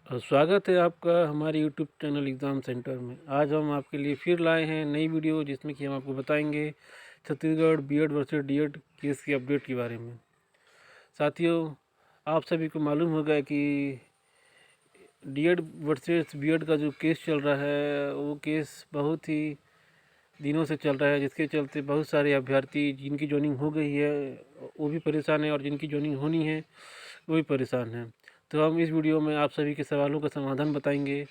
स्वागत है आपका हमारे यूट्यूब चैनल एग्ज़ाम सेंटर में। आज हम आपके लिए फिर लाए हैं नई वीडियो, जिसमें कि हम आपको बताएंगे Chhattisgarh BEd versus DEd case की अपडेट के बारे में। साथियों, आप सभी को मालूम होगा कि डीएड वर्सेस बीएड का जो केस चल रहा है वो केस बहुत ही दिनों से चल रहा है, जिसके चलते बहुत सारे अभ्यर्थी जिनकी जॉइनिंग हो गई है वो भी परेशान है और जिनकी जॉइनिंग होनी है वो भी परेशान है। तो हम इस वीडियो में आप सभी के सवालों का समाधान बताएंगे।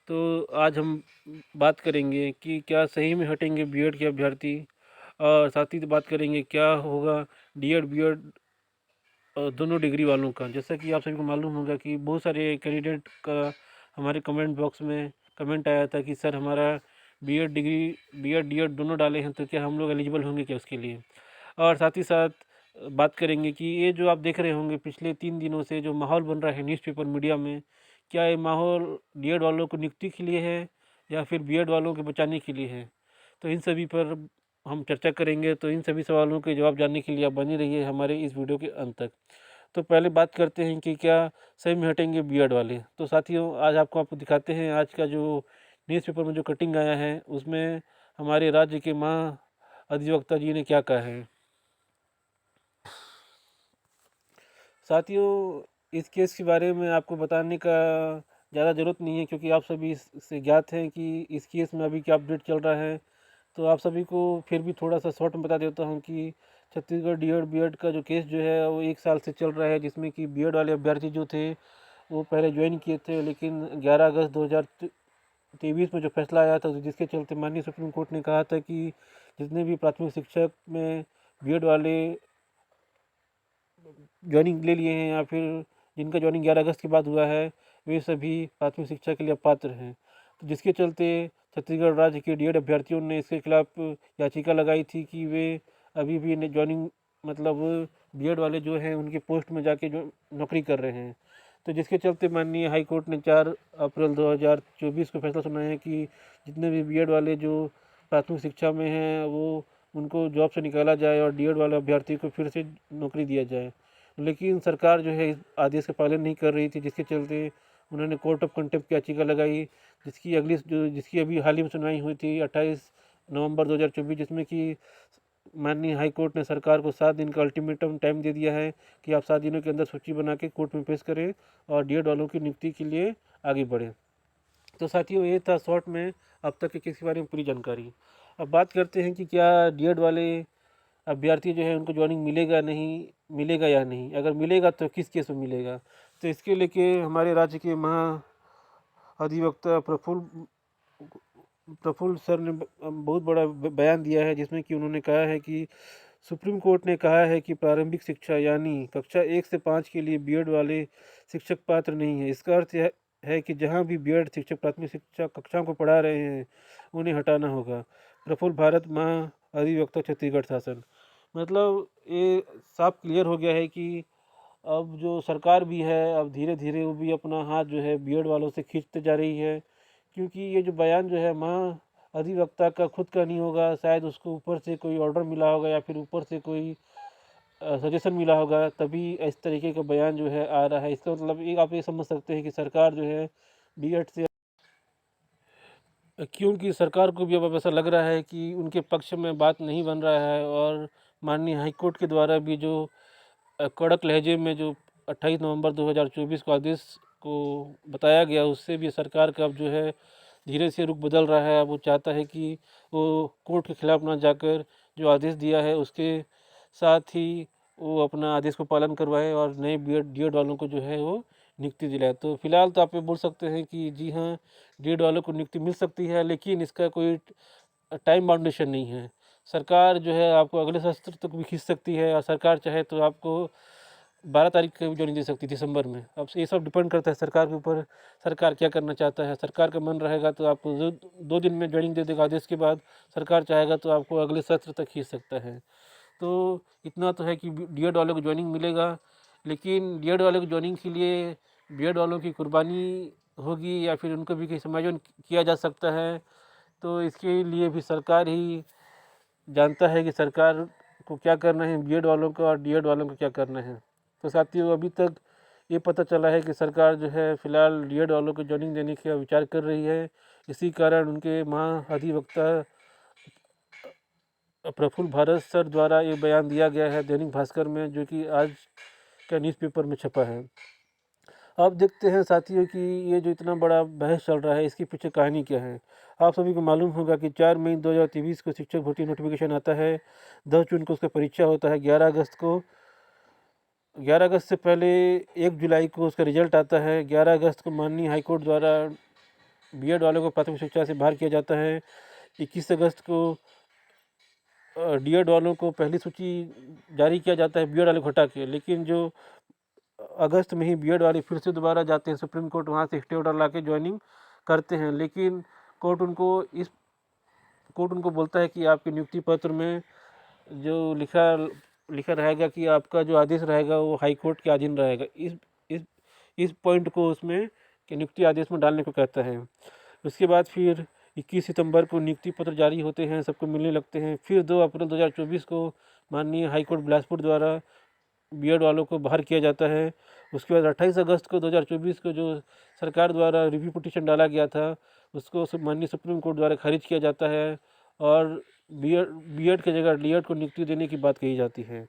तो आज हम बात करेंगे कि क्या सही में हटेंगे बीएड के अभ्यर्थी, और साथ ही बात करेंगे क्या होगा डीएड बीएड दोनों डिग्री वालों का। जैसा कि आप सभी को मालूम होगा कि बहुत सारे कैंडिडेट का हमारे कमेंट बॉक्स में कमेंट आया था कि सर हमारा बीएड डिग्री बीएड डीएड दोनों डाले हैं, तो क्या हम लोग एलिजिबल होंगे क्या उसके लिए। और साथ ही साथ बात करेंगे कि ये जो आप देख रहे होंगे पिछले 3 दिनों से जो माहौल बन रहा है न्यूज़पेपर मीडिया में, क्या ये माहौल डीएड वालों को नियुक्ति के लिए है या फिर बीएड वालों को बचाने के लिए है। तो इन सभी पर हम चर्चा करेंगे। तो इन सभी सवालों के जवाब जानने के लिए आप बने रहिए हमारे इस वीडियो के अंत तक। तो पहले बात करते हैं कि क्या सही में हटेंगे बीएड वाले। तो साथियों, आज आपको दिखाते हैं आज का जो न्यूज़पेपर में जो कटिंग आया है उसमें हमारे राज्य के अधिवक्ता जी ने क्या कहा है। साथियों, इस केस के बारे में आपको बताने का ज़्यादा ज़रूरत नहीं है, क्योंकि आप सभी इससे ज्ञात हैं कि इस केस में अभी क्या अपडेट चल रहा है। तो आप सभी को फिर भी थोड़ा सा शॉर्ट में बता देता हूँ कि छत्तीसगढ़ डीएड बीएड का जो केस जो है वो 1 साल से चल रहा है, जिसमें कि बीएड वाले अभ्यर्थी जो थे वो पहले ज्वाइन किए थे, लेकिन 11 अगस्त 2023 में जो फैसला आया था, जिसके चलते माननीय सुप्रीम कोर्ट ने कहा था कि जितने भी प्राथमिक शिक्षक में बीएड वाले ज्वाइनिंग ले लिए हैं या फिर जिनका ज्वाइनिंग 11 अगस्त के बाद हुआ है, वे सभी प्राथमिक शिक्षा के लिए अपात्र हैं। तो जिसके चलते छत्तीसगढ़ राज्य के डीएड अभ्यर्थियों ने इसके खिलाफ याचिका लगाई थी कि वे अभी भी ज्वाइनिंग मतलब बीएड वाले जो हैं उनके पोस्ट में जाके जो नौकरी कर रहे हैं। तो जिसके चलते माननीय हाई कोर्ट ने 4 अप्रैल 2024 को फैसला सुनाया है कि जितने भी बीएड वाले जो प्राथमिक शिक्षा में हैं वो उनको जॉब से निकाला जाए और डीएड वाले अभ्यर्थी को फिर से नौकरी दिया जाए। लेकिन सरकार जो है इस आदेश का पालन नहीं कर रही थी, जिसके चलते उन्होंने कोर्ट ऑफ कंटेम्प्ट की याचिका लगाई, जिसकी अभी हाल ही में सुनवाई हुई थी 28 नवंबर 2024, जिसमें कि माननीय हाई कोर्ट ने सरकार को 7 दिन का अल्टीमेटम टाइम दे दिया है कि आप 7 दिनों के अंदर सूची बना के कोर्ट में पेश करें और डीएड वालों की नियुक्ति के लिए आगे बढ़े। तो साथियों, ये था शॉर्ट में अब तक के केस के बारे में पूरी जानकारी। अब बात करते हैं कि क्या डीएड वाले अभ्यर्थी जो है उनको ज्वाइनिंग मिलेगा या नहीं, अगर मिलेगा तो किस केस में मिलेगा। तो इसके लेके हमारे राज्य के अधिवक्ता प्रफुल्ल सर ने बहुत बड़ा बयान दिया है, जिसमें कि उन्होंने कहा है कि सुप्रीम कोर्ट ने कहा है कि प्रारंभिक शिक्षा यानी कक्षा 1 से 5 के लिए बीएड वाले शिक्षक पात्र नहीं है। इसका अर्थ है कि जहां भी बीएड शिक्षक प्राथमिक शिक्षा कक्षाओं को पढ़ा रहे हैं उन्हें हटाना होगा। प्रफुल्ल भारत अधिवक्ता छत्तीसगढ़ शासन। मतलब ये साफ क्लियर हो गया है कि अब जो सरकार भी है अब धीरे धीरे वो भी अपना हाथ जो है बीएड वालों से खींचते जा रही है, क्योंकि ये जो बयान जो है अधिवक्ता का खुद का नहीं होगा, शायद उसको ऊपर से कोई ऑर्डर मिला होगा या फिर ऊपर से कोई सजेशन मिला होगा, तभी इस तरीके का बयान जो है आ रहा है। इसका मतलब एक आप ये समझ सकते हैं कि सरकार जो है बीएड से, क्योंकि सरकार को भी अब ऐसा लग रहा है कि उनके पक्ष में बात नहीं बन रहा है, और माननीय हाईकोर्ट के द्वारा भी जो कड़क लहजे में जो 28 नवंबर 2024 को आदेश को बताया गया, उससे भी सरकार का अब जो है धीरे से रुख बदल रहा है। अब वो चाहता है कि वो कोर्ट के खिलाफ ना जाकर जो आदेश दिया है उसके साथ ही वो अपना आदेश को पालन करवाए और नए बीएड डीएड वालों को जो है वो नियुक्ति दिलाए। तो फिलहाल तो आप ये बोल सकते हैं कि जी हाँ, डीएड वालों को नियुक्ति मिल सकती है, लेकिन इसका कोई टाइम बाउंडेशन नहीं है। सरकार जो है आपको अगले सत्र तक भी खींच सकती है, और सरकार चाहे तो आपको 12 तारीख को भी ज्वाइनिंग दे सकती है दिसंबर में। अब ये सब डिपेंड करता है सरकार के ऊपर, सरकार क्या करना चाहता है। सरकार का मन रहेगा तो आपको 2 दिन में ज्वाइनिंग दे देगा आदेश के बाद, सरकार चाहेगा तो आपको अगले सत्र तक खींच सकता है। तो इतना तो है कि डीएड वालों को ज्वाइनिंग मिलेगा, लेकिन डीएड वालों को ज्वाइनिंग के लिए बीएड वालों की कुर्बानी होगी या फिर उनको भी कहीं समायोजन किया जा सकता है। तो इसके लिए भी सरकार ही जानता है कि सरकार को क्या करना है, बीएड वालों का और डीएड वालों को क्या करना है। तो साथियों, अभी तक ये पता चला है कि सरकार जो है फ़िलहाल डीएड वालों को जॉइनिंग देने का विचार कर रही है। इसी कारण उनके महाअधिवक्ता प्रफुल्ल भारत सर द्वारा ये बयान दिया गया है दैनिक भास्कर में, जो कि आज का न्यूज़पेपर में छपा है। अब देखते हैं साथियों कि ये जो इतना बड़ा बहस चल रहा है, इसके पीछे कहानी क्या है। आप सभी को मालूम होगा कि 4 मई 2023 को शिक्षक भर्ती नोटिफिकेशन आता है। 10 जून को उसका परीक्षा होता है। 11 अगस्त को 11 अगस्त से पहले 1 जुलाई को उसका रिजल्ट आता है। 11 अगस्त को माननीय हाईकोर्ट द्वारा बीएड वालों को प्राथमिक शिक्षा से बाहर किया जाता है। 21 अगस्त को डीएड वालों को पहली सूची जारी किया जाता है बीएड वालों को हटा के, लेकिन जो अगस्त में ही बीएड वाले फिर से दोबारा जाते हैं सुप्रीम कोर्ट, वहाँ से स्टे ऑर्डर ला के ज्वाइनिंग करते हैं। लेकिन कोर्ट उनको बोलता है कि आपके नियुक्ति पत्र में जो लिखा रहेगा कि आपका जो आदेश रहेगा वो हाई कोर्ट के अधीन रहेगा। इस पॉइंट को उसमें कि नियुक्ति आदेश में डालने को कहता है। उसके बाद फिर 21 सितंबर को नियुक्ति पत्र जारी होते हैं, सबको मिलने लगते हैं। फिर 2 अप्रैल 2024 को माननीय हाईकोर्ट बिलासपुर द्वारा बीएड वालों को बाहर किया जाता है। उसके बाद 28 अगस्त को 2024 को जो सरकार द्वारा रिव्यू पिटीशन डाला गया था, उसको माननीय सुप्रीम कोर्ट द्वारा खारिज किया जाता है और बीएड की जगह डीएड को नियुक्ति देने की बात कही जाती है।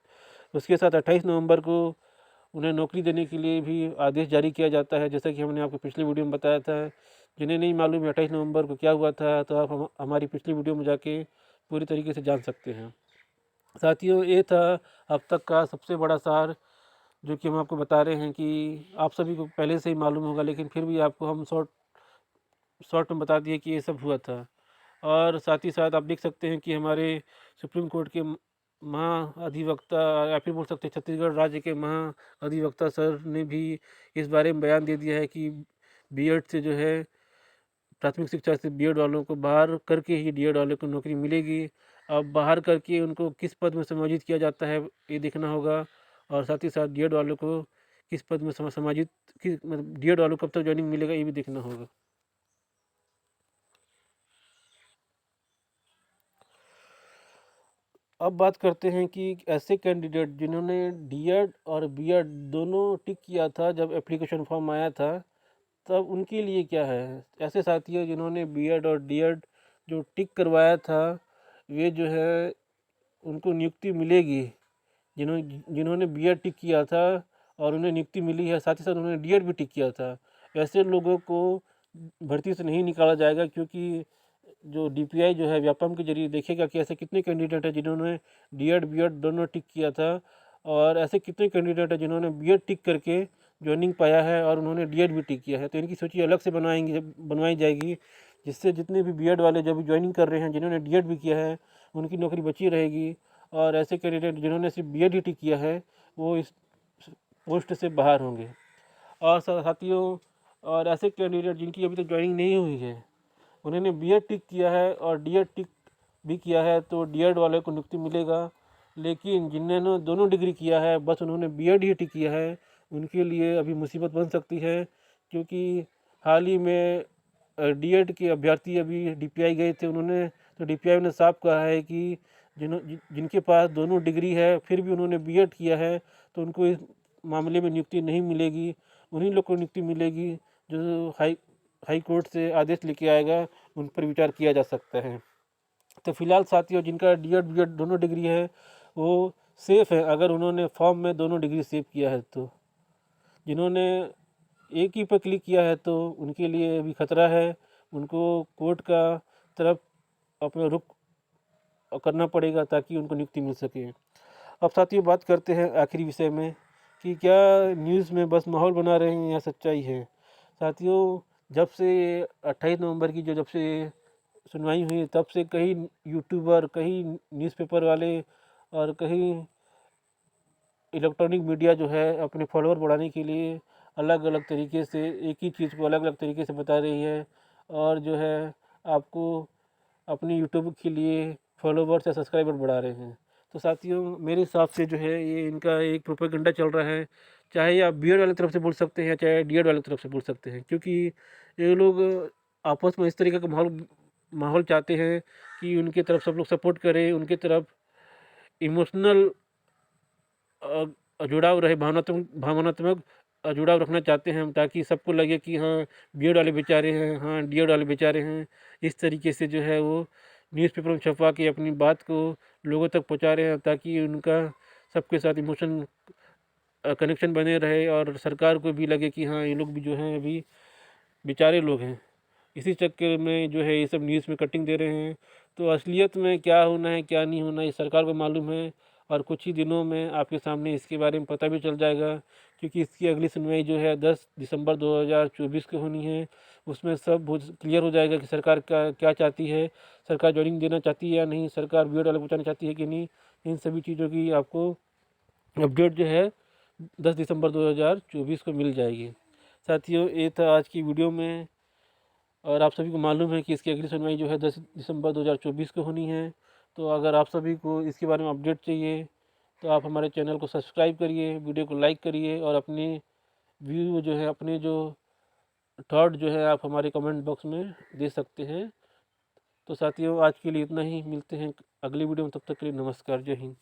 उसके साथ 28 नवंबर को उन्हें नौकरी देने के लिए भी आदेश जारी किया जाता है, जैसा कि हमने आपको पिछले वीडियो में बताया था। जिन्हें नहीं मालूम है 28 नवंबर को क्या हुआ था, तो आप हमारी पिछली वीडियो में जाके पूरी तरीके से जान सकते हैं। साथियों, ये था अब तक का सबसे बड़ा सार जो कि हम आपको बता रहे हैं कि आप सभी को पहले से ही मालूम होगा, लेकिन फिर भी आपको हम शॉर्ट में बता दिए कि ये सब हुआ था। और साथ ही साथ आप देख सकते हैं कि हमारे सुप्रीम कोर्ट के महाअधिवक्ता, या फिर बोल सकते हैं छत्तीसगढ़ राज्य के महाअधिवक्ता सर ने भी इस बारे में बयान दे दिया है कि बीएड से जो है प्राथमिक शिक्षा से बीएड वालों को बाहर करके ही डीएड वालों को नौकरी मिलेगी। अब बाहर करके उनको किस पद में समायोजित किया जाता है ये देखना होगा, और साथ ही साथ डीएड वालों को किस पद में समायोजित मतलब डीएड वालों को कब तक ज्वाइनिंग मिलेगा ये भी देखना होगा। अब बात करते हैं कि ऐसे कैंडिडेट जिन्होंने डीएड और बीएड दोनों टिक किया था जब एप्लीकेशन फॉर्म आया था, तब उनके लिए क्या है। ऐसे साथियों जिन्होंने बीएड और डीएड जो टिक करवाया था, वे जो है उनको नियुक्ति मिलेगी। जिन्होंने बीएड टिक किया था और उन्हें नियुक्ति मिली है, साथ ही साथ उन्होंने डीएड भी टिक किया था, ऐसे लोगों को भर्ती से नहीं निकाला जाएगा, क्योंकि जो डीपीआई जो है व्यापम के जरिए देखेगा कि ऐसे कितने कैंडिडेट हैं जिन्होंने डीएड बीएड दोनों टिक किया था, और ऐसे कितने कैंडिडेट हैं जिन्होंने बीएड टिक करके ज्वाइनिंग पाया है और उन्होंने डीएड भी टिक किया है। तो इनकी सूची अलग से बनवाई जाएगी, जिससे जितने भी बीएड वाले जब ज्वाइनिंग कर रहे हैं जिन्होंने डीएड भी किया है उनकी नौकरी बची रहेगी, और ऐसे कैंडिडेट जिन्होंने सिर्फ बीएड ही टिक किया है वो इस पोस्ट से बाहर होंगे। और साथियों, और ऐसे कैंडिडेट जिनकी अभी तक ज्वाइनिंग नहीं हुई है, उन्होंने बीएड टिक किया है और डीएड टिक भी किया है, तो डीएड वाले को नियुक्ति मिलेगा। लेकिन जिन्होंने दोनों डिग्री किया है, बस उन्होंने बीएड ही टिक किया है, उनके लिए अभी मुसीबत बन सकती है, क्योंकि हाल ही में डीएड के अभ्यर्थी अभी डीपीआई गए थे। तो डीपीआई ने साफ कहा है कि जिनके पास दोनों डिग्री है फिर भी उन्होंने बीएड किया है, तो उनको इस मामले में नियुक्ति नहीं मिलेगी। उन्हीं लोग को नियुक्ति मिलेगी जो हाई कोर्ट से आदेश लेके आएगा, उन पर विचार किया जा सकता है। तो फिलहाल साथियों, जिनका डीएड बीएड दोनों डिग्री है वो सेफ़ है, अगर उन्होंने फॉर्म में दोनों डिग्री सेव किया है। तो जिन्होंने एक ही पर क्लिक किया है तो उनके लिए भी खतरा है, उनको कोर्ट का तरफ अपना रुख करना पड़ेगा ताकि उनको नियुक्ति मिल सके। अब साथियों, बात करते हैं आखिरी विषय में कि क्या न्यूज़ में बस माहौल बना रहे हैं या सच्चाई है। साथियों, जब से 28 नवंबर की जब से सुनवाई हुई, तब से कई यूट्यूबर, कई न्यूज़पेपर वाले और कई इलेक्ट्रॉनिक मीडिया जो है अपने फॉलोअर बढ़ाने के लिए अलग अलग तरीके से एक ही चीज़ को अलग अलग तरीके से बता रही है, और जो है आपको अपनी यूट्यूब के लिए फॉलोवर्स या सब्सक्राइबर बढ़ा रहे हैं। तो साथियों, मेरे हिसाब से जो है ये इनका एक प्रोपेगेंडा चल रहा है, चाहे आप बीएड वाली तरफ से बोल सकते हैं चाहे डीएड वाली तरफ से बोल सकते हैं, क्योंकि ये लोग आपस में इस तरीके का माहौल चाहते हैं कि उनके तरफ सब लोग सपोर्ट करें, उनके तरफ इमोशनल जुड़ाव रहे, भावनात्मक जुड़ाव रखना चाहते हैं हम, ताकि सबको लगे कि हाँ बीएड वाले बेचारे हैं, हाँ डीएड वाले बेचारे हैं। इस तरीके से जो है वो न्यूज़पेपर में छपवा के अपनी बात को लोगों तक पहुंचा रहे हैं, ताकि उनका सबके साथ इमोशन कनेक्शन बने रहे और सरकार को भी लगे कि हाँ ये लोग भी जो हैं अभी बेचारे लोग हैं। इसी चक्कर में जो है ये सब न्यूज़ में कटिंग दे रहे हैं। तो असलियत में क्या होना है क्या नहीं होना ये सरकार को मालूम है, और कुछ ही दिनों में आपके सामने इसके बारे में पता भी चल जाएगा, क्योंकि इसकी अगली सुनवाई जो है 10 दिसंबर 2024 को होनी है। उसमें सब क्लियर हो जाएगा कि सरकार क्या चाहती है, सरकार ज्वाइनिंग देना चाहती है या नहीं, सरकार बीएड वाले पहुँचाना चाहती है कि नहीं। इन सभी चीज़ों की आपको अपडेट जो है 10 दिसंबर 2024 को मिल जाएगी। साथियों ये था आज की वीडियो में, और आप सभी को मालूम है कि इसकी अगली सुनवाई जो है 10 दिसंबर 2024 को होनी है। तो अगर आप सभी को इसके बारे में अपडेट चाहिए तो आप हमारे चैनल को सब्सक्राइब करिए, वीडियो को लाइक करिए, और अपने व्यू जो है, अपने जो थॉट जो है आप हमारे कमेंट बॉक्स में दे सकते हैं। तो साथियों आज के लिए इतना ही, मिलते हैं अगली वीडियो में, तब तक के लिए नमस्कार, जय हिंद।